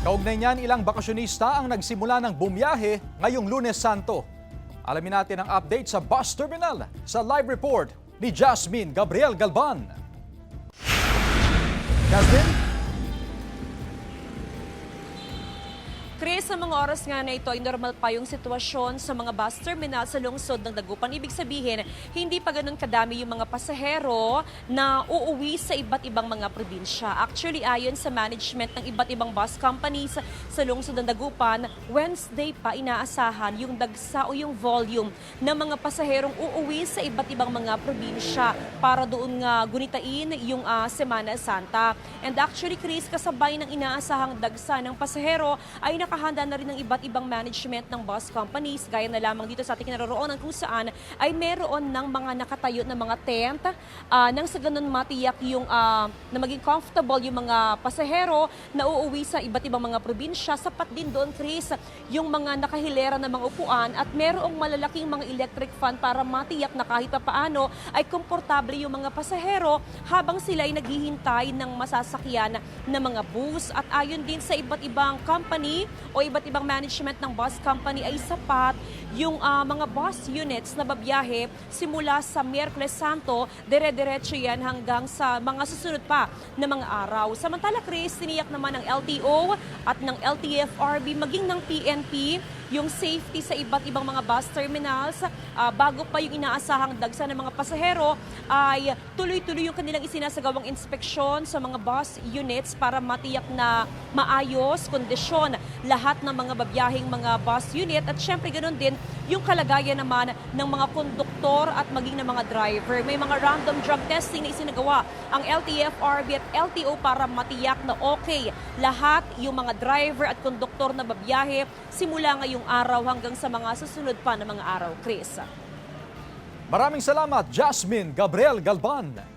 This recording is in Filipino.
Kaugnay niyan, ilang bakasyonista ang nagsimula ng bumiyahe ngayong Lunes Santo. Alamin natin ang update sa bus terminal sa live report ni Jasmine Gabriel Galban. Jasmine? Chris, sa mga oras nga na ito ay normal pa yung sitwasyon sa mga bus terminal sa lungsod ng Dagupan. Ibig sabihin, hindi pa ganun kadami yung mga pasahero na uuwi sa iba't ibang mga probinsya. Actually, ayon sa management ng iba't ibang bus companies sa lungsod ng Dagupan, Wednesday pa inaasahan yung dagsa o yung volume ng mga pasaherong uuwi sa iba't ibang mga probinsya para doon nga gunitain yung Semana Santa. And actually, Chris, kasabay ng inaasahang dagsa ng pasahero ay nakahanda na rin ng iba't ibang management ng bus companies, gaya na lamang dito sa ating kinaroroonan kung saan ay meron ng mga nakatayo na mga tent nang sa ganun matiyak yung na maging comfortable yung mga pasahero na uuwi sa iba't ibang mga probinsya. Sapat din doon, Chris, yung mga nakahilera na mga upuan at merong malalaking mga electric fan para matiyak na kahit paano ay komportable yung mga pasahero habang sila ay naghihintay ng masasakyan na mga bus. At ayon din sa iba't ibang company o iba't ibang management ng bus company ay sapat yung mga bus units na babiyahe simula sa Miyerkules Santo, dire-diretso yan hanggang sa mga susunod pa na mga araw. Samantala, Chris, tiniyak naman ng LTO at ng LTFRB maging ng PNP yung safety sa iba't ibang mga bus terminals. Bago pa yung inaasahang dagsa ng mga pasahero ay tuloy-tuloy yung kanilang isinasagawang inspeksyon sa mga bus units para matiyak na maayos, kondisyon lahat ng mga babiyahing mga bus unit at syempre ganoon din yung kalagayan naman ng mga konduktor at maging ng mga driver. May mga random drug testing na isinagawa ang LTFRB at LTO para matiyak na okay lahat yung mga driver at konduktor na babiyahe simula ngayong araw hanggang sa mga susunod pa na mga araw, Chris. Maraming salamat, Jasmine Gabriel Galban.